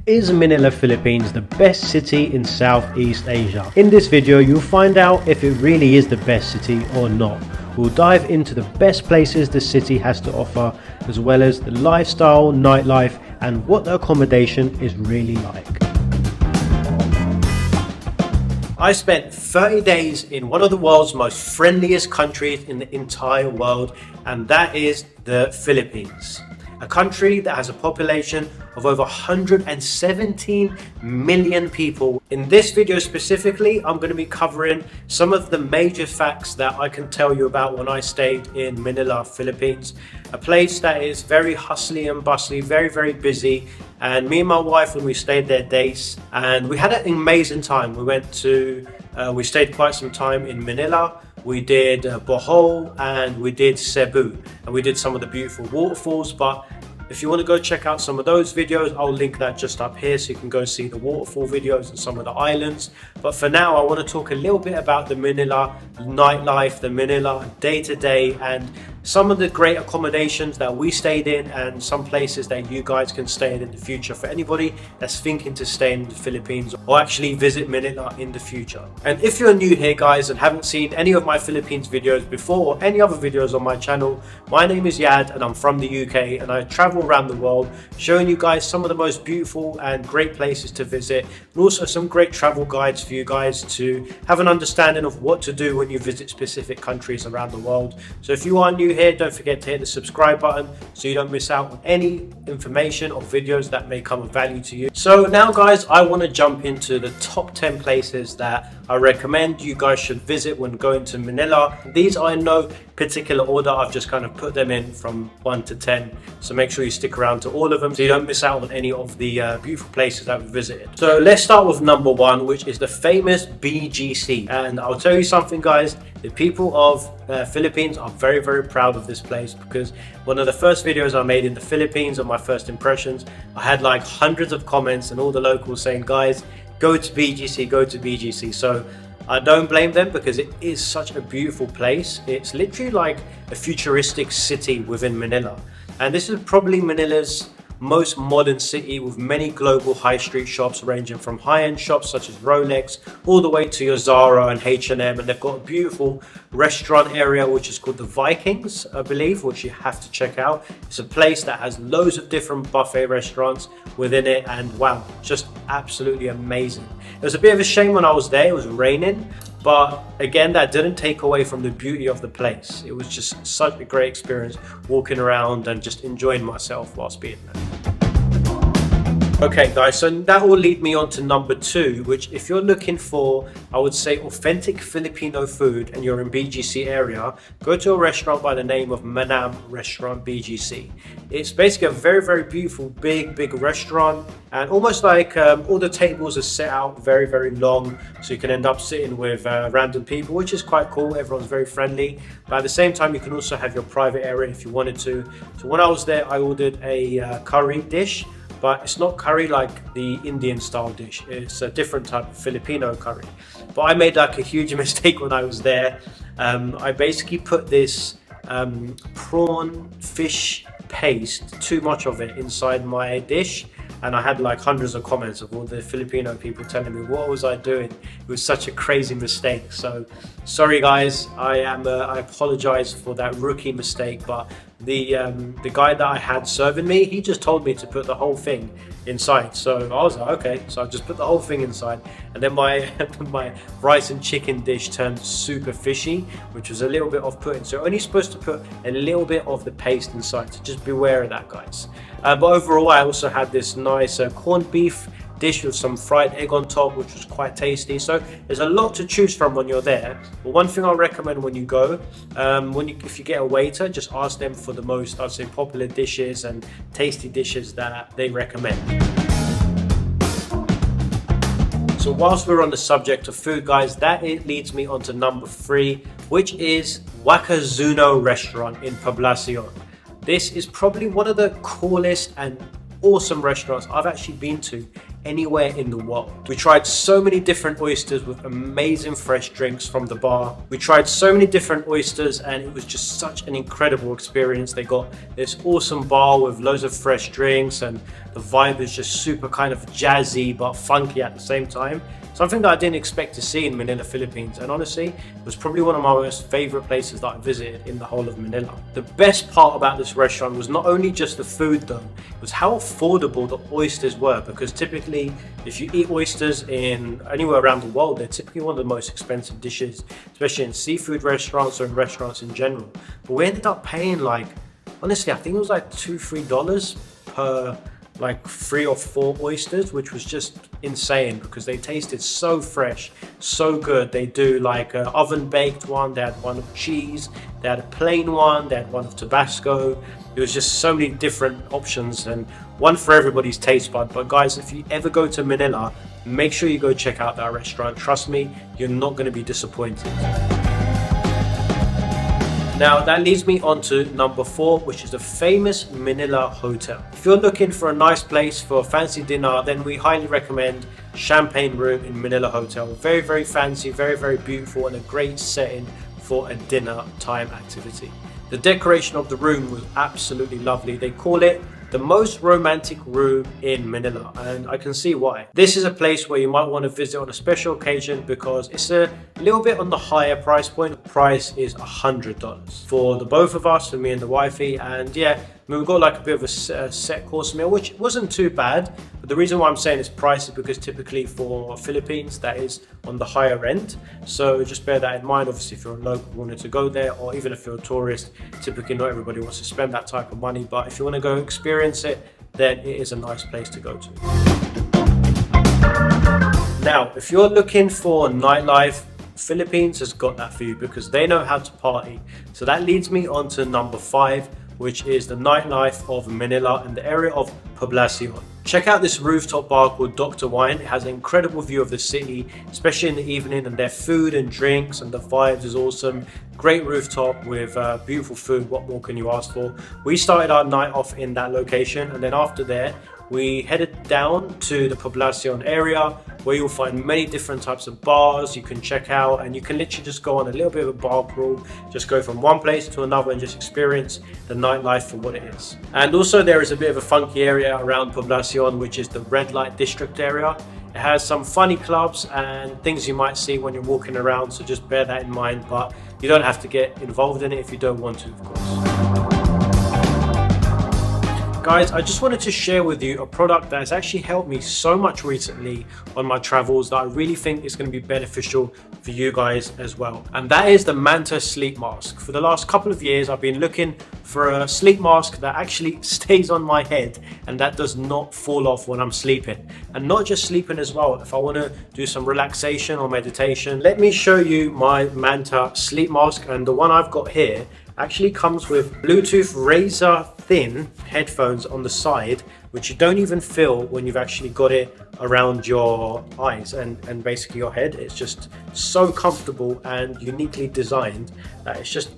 Is Manila, Philippines the best city in Southeast Asia? In this video you'll find out if it really is the best city or not. We'll dive into the best places the city has to offer, as well as the lifestyle, nightlife, and what the accommodation is really like. I spent 30 days in one of the world's most friendliest countries in the entire world, and that is the Philippines. A country that has a population of over 117 million people. In this video specifically, I'm going to be covering some of the major facts that I can tell you about when I stayed in Manila, Philippines. A place that is very hustly and bustly, very busy. And me and my wife, when we stayed there days, and we had an amazing time. We stayed quite some time in Manila. We did Bohol and we did Cebu, and we did some of the beautiful waterfalls. But if you want to go check out some of those videos, I'll link that just up here so you can go see the waterfall videos and some of the islands. But for now, I want to talk a little bit about the Manila nightlife, the Manila day-to-day, and some of the great accommodations that we stayed in, and some places that you guys can stay in the future for anybody that's thinking to stay in the Philippines or actually visit Manila in the future. And if you're new here, guys, and haven't seen any of my Philippines videos before or any other videos on my channel, my name is Yad and I'm from the UK, and I travel around the world showing you guys some of the most beautiful and great places to visit, and also some great travel guides for you guys to have an understanding of what to do when you visit specific countries around the world. So if you are new here, don't forget to hit the subscribe button so you don't miss out on any information or videos that may come of value to you. So now, guys, I want to jump into the top 10 places that I recommend you guys should visit when going to Manila. These are in no particular order. I've just kind of put them in from 1 to 10. So make sure you stick around to all of them so you don't miss out on any of the beautiful places that we visited. So let's start with number 1, which is the famous BGC. And I'll tell you something, guys, the people of Philippines are very proud of this place, because one of the first videos I made in the Philippines, of my first impressions, I had like hundreds of comments and all the locals saying, guys, go to BGC, go to BGC. So I don't blame them, because it is such a beautiful place. It's literally like a futuristic city within Manila. And this is probably Manila's most modern city, with many global high street shops ranging from high-end shops such as Rolex all the way to your Zara and H&M, and they've got a beautiful restaurant area which is called the Vikings, I believe, which you have to check out. It's a place that has loads of different buffet restaurants within it, and wow, just absolutely amazing. It was a bit of a shame when I was there, it was raining, but again, that didn't take away from the beauty of the place. It was just such a great experience walking around and just enjoying myself whilst being there. Okay, guys, so that will lead me on to number 2, which, if you're looking for, I would say, authentic Filipino food and you're in BGC area, go to a restaurant by the name of Manam Restaurant BGC. It's basically a very beautiful big restaurant, and almost like all the tables are set out very long, so you can end up sitting with random people, which is quite cool. Everyone's very friendly, but at the same time you can also have your private area if you wanted to. So when I was there, I ordered a curry dish, but it's not curry like the Indian style dish. It's a different type of Filipino curry. But I made like a huge mistake when I was there. I basically put this prawn fish paste, too much of it, inside my dish, and I had like hundreds of comments of all the Filipino people telling me what was I doing. It was such a crazy mistake. So sorry, guys, I apologize for that rookie mistake, but the guy that I had serving me, he just told me to put the whole thing inside. So I was like, okay, so I just put the whole thing inside, and then my my rice and chicken dish turned super fishy, which was a little bit off-putting. So you're only supposed to put a little bit of the paste inside, so just beware of that, guys. But overall, I also had this nice corned beef dish with some fried egg on top, which was quite tasty. So there's a lot to choose from when you're there. But one thing I recommend when you go, if you get a waiter, just ask them for the most, I'd say, popular dishes and tasty dishes that they recommend. So whilst we're on the subject of food, guys, that leads me on to number 3, which is Wakazuna restaurant in Poblacion. This is probably one of the coolest and awesome restaurants I've actually been to anywhere in the world. We tried so many different oysters with amazing fresh drinks from the bar. We tried so many different oysters and it was just such an incredible experience. They got this awesome bar with loads of fresh drinks and the vibe is just super kind of jazzy but funky at the same time. Something that I didn't expect to see in Manila, Philippines, and honestly, it was probably one of my most favorite places that I visited in the whole of Manila. The best part about this restaurant was not only just the food though, it was how affordable the oysters were, because typically if you eat oysters in anywhere around the world, they're typically one of the most expensive dishes, especially in seafood restaurants or in restaurants in general. But we ended up paying like, honestly, I think it was like $2-3 per like 3 or 4 oysters, which was just insane because they tasted so fresh, so good. They do like an oven baked one, they had one of cheese, they had a plain one, they had one of Tabasco. There was just so many different options and one for everybody's taste bud. But guys, if you ever go to Manila, make sure you go check out that restaurant. Trust me, you're not going to be disappointed. Now that leads me on to number 4, which is the famous Manila Hotel. If you're looking for a nice place for a fancy dinner, then we highly recommend Champagne Room in Manila Hotel. Very, very fancy, very, very beautiful, and a great setting for a dinner time activity. The decoration of the room was absolutely lovely. They call it the most romantic room in Manila, and I can see why. This is a place where you might want to visit on a special occasion because it's a little bit on the higher price point. The price is $100 for the both of us, for me and the wifey, and yeah, I mean, we got like a bit of a set course meal, which wasn't too bad. But the reason why I'm saying it's pricey is because typically for Philippines, that is on the higher end. So just bear that in mind. Obviously, if you're a local wanting to go there, or even if you're a tourist, typically not everybody wants to spend that type of money. But if you want to go experience it, then it is a nice place to go to. Now, if you're looking for nightlife, Philippines has got that for you because they know how to party. So that leads me on to number 5, which is the nightlife of Manila in the area of Poblacion. Check out this rooftop bar called Dr. Wine. It has an incredible view of the city, especially in the evening, and their food and drinks and the vibes is awesome. Great rooftop with beautiful food. What more can you ask for? We started our night off in that location, and then after there, we headed down to the Poblacion area where you'll find many different types of bars you can check out, and you can literally just go on a little bit of a bar crawl, just go from one place to another and just experience the nightlife for what it is. And also there is a bit of a funky area around Poblacion, which is the red light district area. It has some funny clubs and things you might see when you're walking around, so just bear that in mind, but you don't have to get involved in it if you don't want to, of course. Guys, I just wanted to share with you a product that has actually helped me so much recently on my travels that I really think is going to be beneficial for you guys as well. And that is the Manta sleep mask. For the last couple of years, I've been looking for a sleep mask that actually stays on my head and that does not fall off when I'm sleeping. And not just sleeping as well. If I want to do some relaxation or meditation, let me show you my Manta sleep mask. And the one I've got here actually comes with Bluetooth razor thin headphones on the side, which you don't even feel when you've actually got it around your eyes and basically your head. It's just so comfortable and uniquely designed that it's just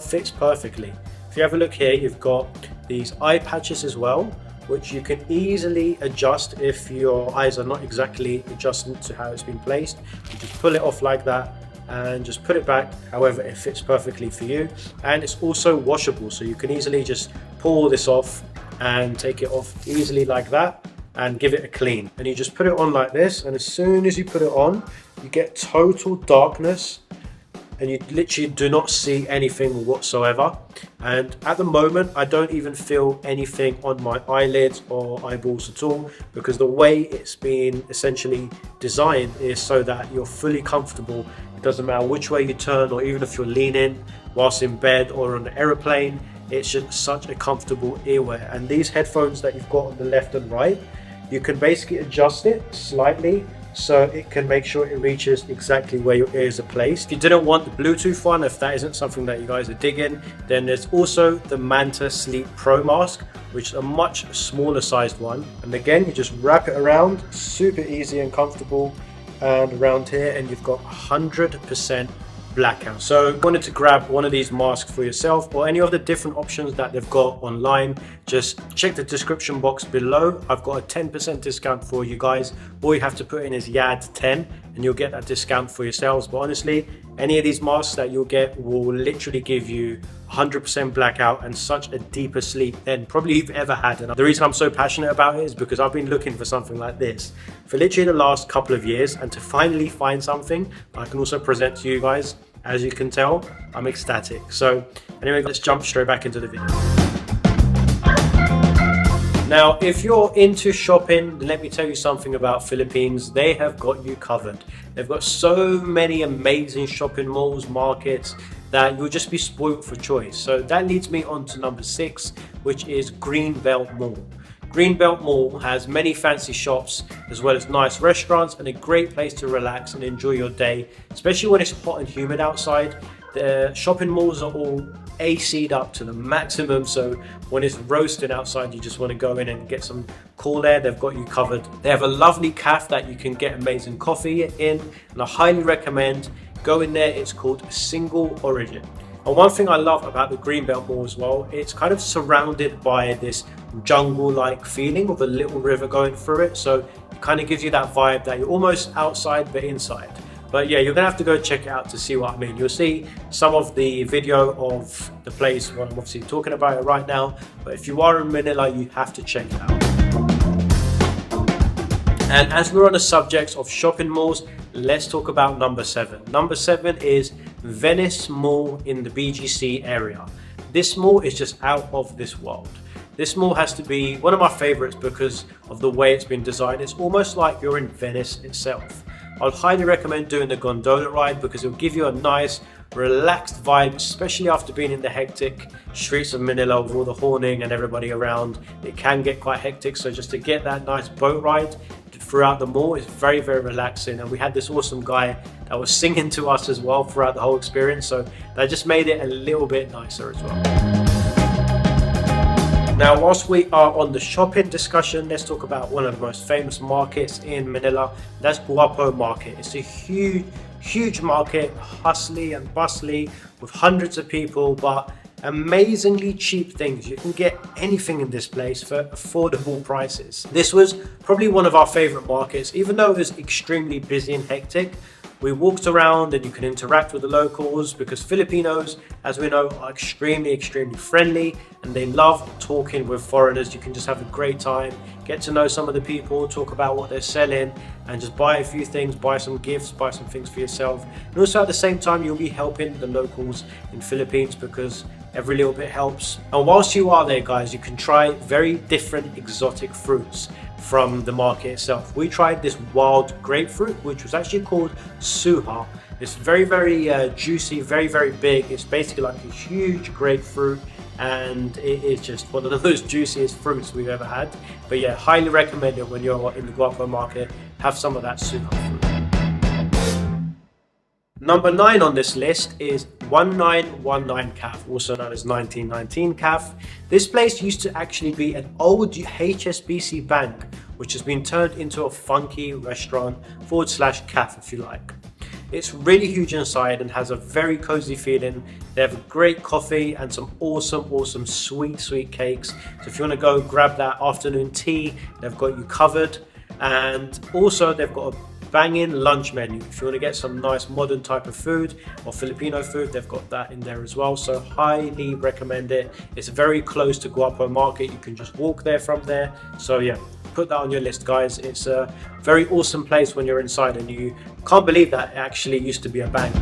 fits perfectly. If you have a look here, you've got these eye patches as well, which you can easily adjust if your eyes are not exactly adjusted to how it's been placed. You just pull it off like that and just put it back however it fits perfectly for you. And it's also washable, so you can easily just pull this off and take it off easily like that and give it a clean. And you just put it on like this, and as soon as you put it on, you get total darkness and you literally do not see anything whatsoever. And at the moment, I don't even feel anything on my eyelids or eyeballs at all, because the way it's been essentially designed is so that you're fully comfortable. It doesn't matter which way you turn, or even if you're leaning whilst in bed or on an aeroplane, it's just such a comfortable earwear. And these headphones that you've got on the left and right, you can basically adjust it slightly so it can make sure it reaches exactly where your ears are placed. If you didn't want the Bluetooth one, if that isn't something that you guys are digging, then there's also the Manta Sleep Pro Mask, which is a much smaller sized one. And again, you just wrap it around, super easy and comfortable. And around here, and you've got 100% blackout. So if you wanted to grab one of these masks for yourself or any of the different options that they've got online, just check the description box below. I've got a 10% discount for you guys. All you have to put in is YAD10 and you'll get that discount for yourselves. But honestly, any of these masks that you'll get will literally give you 100% blackout and such a deeper sleep than probably you've ever had. And the reason I'm so passionate about it is because I've been looking for something like this for literally the last couple of years, and to finally find something I can also present to you guys, as you can tell, I'm ecstatic. So anyway, let's jump straight back into the video. Now, if you're into shopping, let me tell you something about Philippines. They have got you covered. They've got so many amazing shopping malls, markets, that you'll just be spoiled for choice. So that leads me on to number 6, which is Greenbelt Mall. Greenbelt Mall has many fancy shops as well as nice restaurants and a great place to relax and enjoy your day, especially when it's hot and humid outside. The shopping malls are all AC'd up to the maximum, so when it's roasting outside you just want to go in and get some cool air. They've got you covered. They have a lovely cafe that you can get amazing coffee in, and I highly recommend go in there. It's called Single Origin. And one thing I love about the Greenbelt Mall as well, it's kind of surrounded by this jungle-like feeling with a little river going through it, so it kind of gives you that vibe that you're almost outside but inside. But yeah, you're gonna have to go check it out to see what I mean. You'll see some of the video of the place when I'm obviously talking about it right now, but if you are in Manila, you have to check it out. And as we're on the subject of shopping malls, let's talk about number 7. Number 7 is Venice Mall in the BGC area. This mall is just out of this world. This mall has to be one of my favorites because of the way it's been designed. It's almost like you're in Venice itself. I'd highly recommend doing the gondola ride because it'll give you a nice, relaxed vibe, especially after being in the hectic streets of Manila with all the horning and everybody around. It can get quite hectic, so just to get that nice boat ride throughout the mall is very, very relaxing. And we had this awesome guy that was singing to us as well throughout the whole experience, so that just made it a little bit nicer as well. Now, whilst we are on the shopping discussion, let's talk about one of the most famous markets in Manila. That's Quiapo Market. It's a huge market, hustly and bustly with hundreds of people, but amazingly cheap things. You can get anything in this place for affordable prices. This was probably one of our favorite markets, even though it was extremely busy and hectic. We walked around and you can interact with the locals because Filipinos, as we know, are extremely friendly and they love talking with foreigners. You can just have a great time, get to know some of the people, talk about what they're selling and just buy a few things, buy some gifts, buy some things for yourself. And also at the same time, you'll be helping the locals in Philippines because every little bit helps. And whilst you are there, guys, you can try very different exotic fruits from the market itself. We tried this wild grapefruit, which was actually called suha. It's very juicy, very big. It's basically like a huge grapefruit and it is just one of the most juiciest fruits we've ever had. But yeah, highly recommend it when you're in the Quiapo market. Have some of that suha fruit. Number 9 on this list is 1919 Cafe, also known as 1919 Cafe. This place used to actually be an old HSBC bank, which has been turned into a funky restaurant / cafe if you like. It's really huge inside and has a very cozy feeling. They have a great coffee and some awesome sweet cakes. So if you want to go grab that afternoon tea, they've got you covered. And also they've got a banging lunch menu. If you want to get some nice modern type of food or Filipino food, they've got that in there as well. So highly recommend it. It's very close to Quiapo Market. You can just walk there from there. So yeah, put that on your list, guys. It's a very awesome place when you're inside and you can't believe that it actually used to be a bank.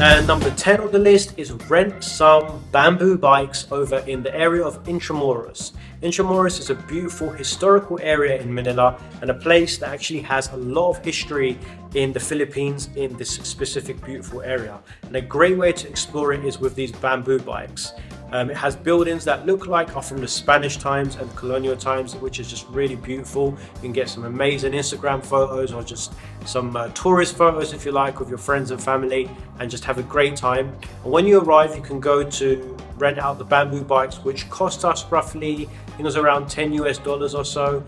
And number 10 on the list is rent some bamboo bikes over in the area of Intramuros. Intramuros is a beautiful historical area in Manila and a place that actually has a lot of history in the Philippines in this specific beautiful area. And a great way to explore it is with these bamboo bikes. It has buildings that look like are from the Spanish times and colonial times, which is just really beautiful. You can get some amazing Instagram photos or just some tourist photos if you like with your friends and family and just have a great time. And when you arrive, you can go to rent out the bamboo bikes, which cost us roughly, I think it was around $10 or so.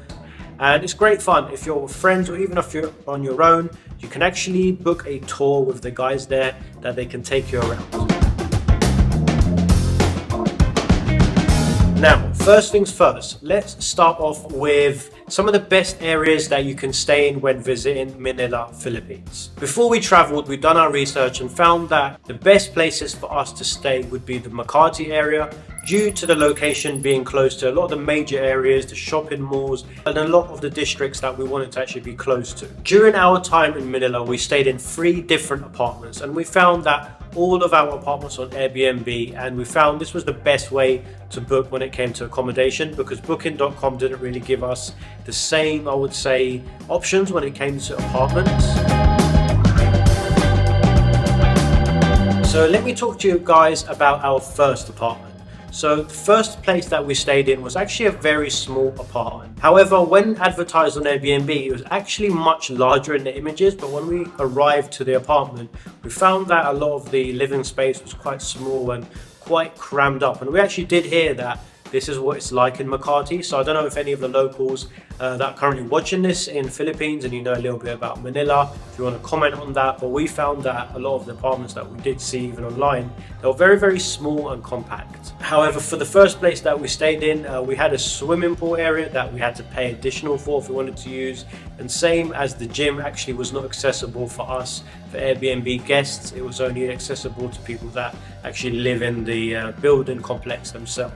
And it's great fun. If you're with friends or even if you're on your own, you can actually book a tour with the guys there that they can take you around. Now, first things first, let's start off with some of the best areas that you can stay in when visiting Manila, Philippines. Before we traveled, we've done our research and found that the best places for us to stay would be the Makati area, due to the location being close to a lot of the major areas, the shopping malls, and a lot of the districts that we wanted to actually be close to. During our time in Manila, we stayed in 3 different apartments, and we found that all of our apartments on Airbnb, and we found this was the best way to book when it came to accommodation, because booking.com didn't really give us the same, I would say, options when it came to apartments. So let me talk to you guys about our first apartment. So the first place that we stayed in was actually a very small apartment. However, when advertised on Airbnb, it was actually much larger in the images, but when we arrived to the apartment, we found that a lot of the living space was quite small and quite crammed up. And we actually did hear that this is what it's like in Makati. So I don't know if any of the locals that are currently watching this in Philippines and you know a little bit about Manila, if you want to comment on that. But we found that a lot of the apartments that we did see even online, they were very, very small and compact. However, for the first place that we stayed in, we had a swimming pool area that we had to pay additional for if we wanted to use. And same as the gym actually was not accessible for us, for Airbnb guests. It was only accessible to people that actually live in the building complex themselves.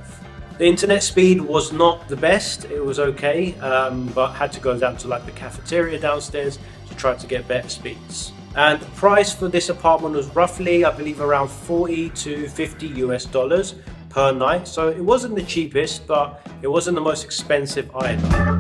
The internet speed was not the best, it was okay, but had to go down to like the cafeteria downstairs to try to get better speeds. And the price for this apartment was roughly, I believe, around 40 to 50 US dollars per night. So it wasn't the cheapest, but it wasn't the most expensive either.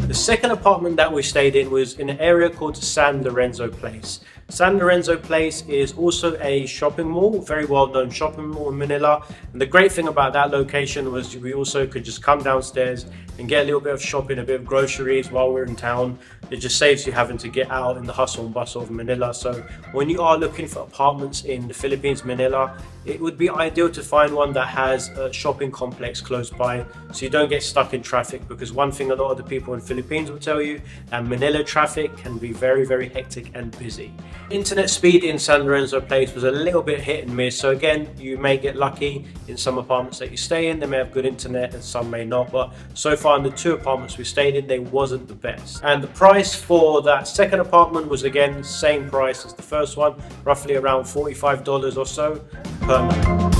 The second apartment that we stayed in was in an area called San Lorenzo Place. San Lorenzo Place is also a shopping mall, very well-known shopping mall in Manila. And the great thing about that location was we also could just come downstairs and get a little bit of shopping, a bit of groceries while we're in town. It just saves you having to get out in the hustle and bustle of Manila. So when you are looking for apartments in the Philippines, Manila, it would be ideal to find one that has a shopping complex close by so you don't get stuck in traffic, because one thing a lot of the people in Philippines will tell you, that Manila traffic can be very, very hectic and busy. Internet speed in San Lorenzo Place was a little bit hit and miss, so again, you may get lucky in some apartments that you stay in, they may have good internet and some may not, but so far in the 2 apartments we stayed in, they wasn't the best. And the price for that second apartment was again same price as the first one, roughly around $45 or so per night.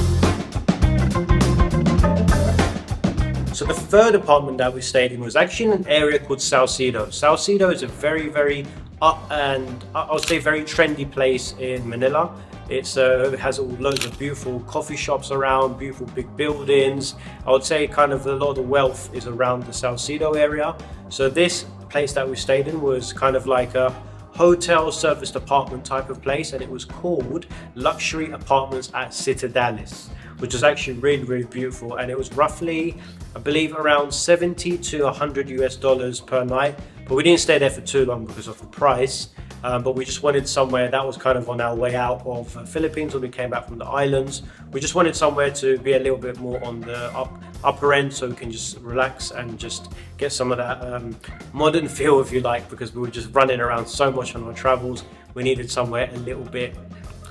So the third apartment that we stayed in was actually in an area called Salcedo. Salcedo is a very, very up and I would say very trendy place in Manila. It has loads of beautiful coffee shops around, beautiful big buildings. I would say kind of a lot of the wealth is around the Salcedo area. So this place that we stayed in was kind of like a hotel serviced apartment type of place, and it was called Luxury Apartments at Citadelis, which is actually really, really beautiful. And it was roughly, I believe, around 70 to 100 US dollars per night. But we didn't stay there for too long because of the price. But we just wanted somewhere that was kind of on our way out of Philippines when we came back from the islands. We just wanted somewhere to be a little bit more on the upper end, so we can just relax and just get some of that modern feel, if you like, because we were just running around so much on our travels. We needed somewhere a little bit,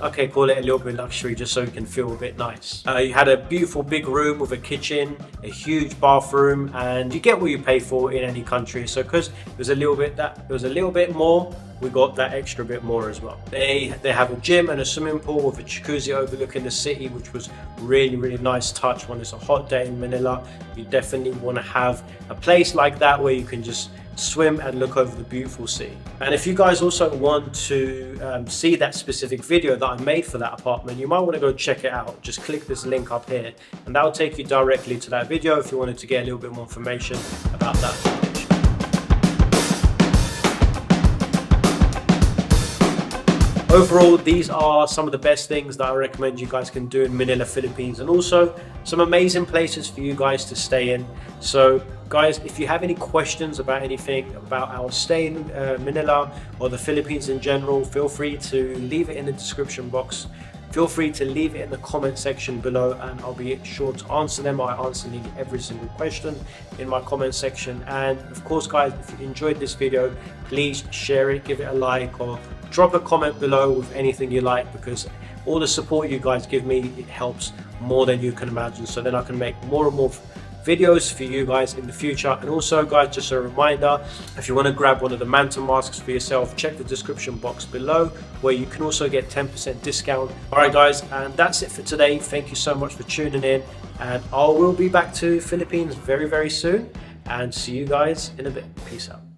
okay, call it a little bit luxury, just so you can feel a bit nice. You had a beautiful big room with a kitchen, a huge bathroom, and you get what you pay for in any country. So because it was a little bit more, we got that extra bit more as well. They have a gym and a swimming pool with a jacuzzi overlooking the city, which was really, really nice touch when it's a hot day in Manila. You definitely want to have a place like that where you can just swim and look over the beautiful sea. And if you guys also want to see that specific video that I made for that apartment, you might want to go check it out. Just click this link up here and that will take you directly to that video if you wanted to get a little bit more information about that accommodation. Overall, these are some of the best things that I recommend you guys can do in Manila, Philippines, and also some amazing places for you guys to stay in. So guys, if you have any questions about anything about our stay in Manila or the Philippines in general, feel free to leave it in the description box feel free to leave it in the comment section below and I'll be sure to answer them. I answer nearly every single question in my comment section. And of course guys, if you enjoyed this video, please share it, give it a like, or drop a comment below with anything you like, because all the support you guys give me, it helps more than you can imagine, so then I can make more and more videos for you guys in the future. And also guys, just a reminder, if you want to grab one of the Manam masks for yourself, check the description box below where you can also get 10% discount. Alright guys, and that's it for today. Thank you so much for tuning in, and I will be back to Philippines very soon, and see you guys in a bit. Peace out.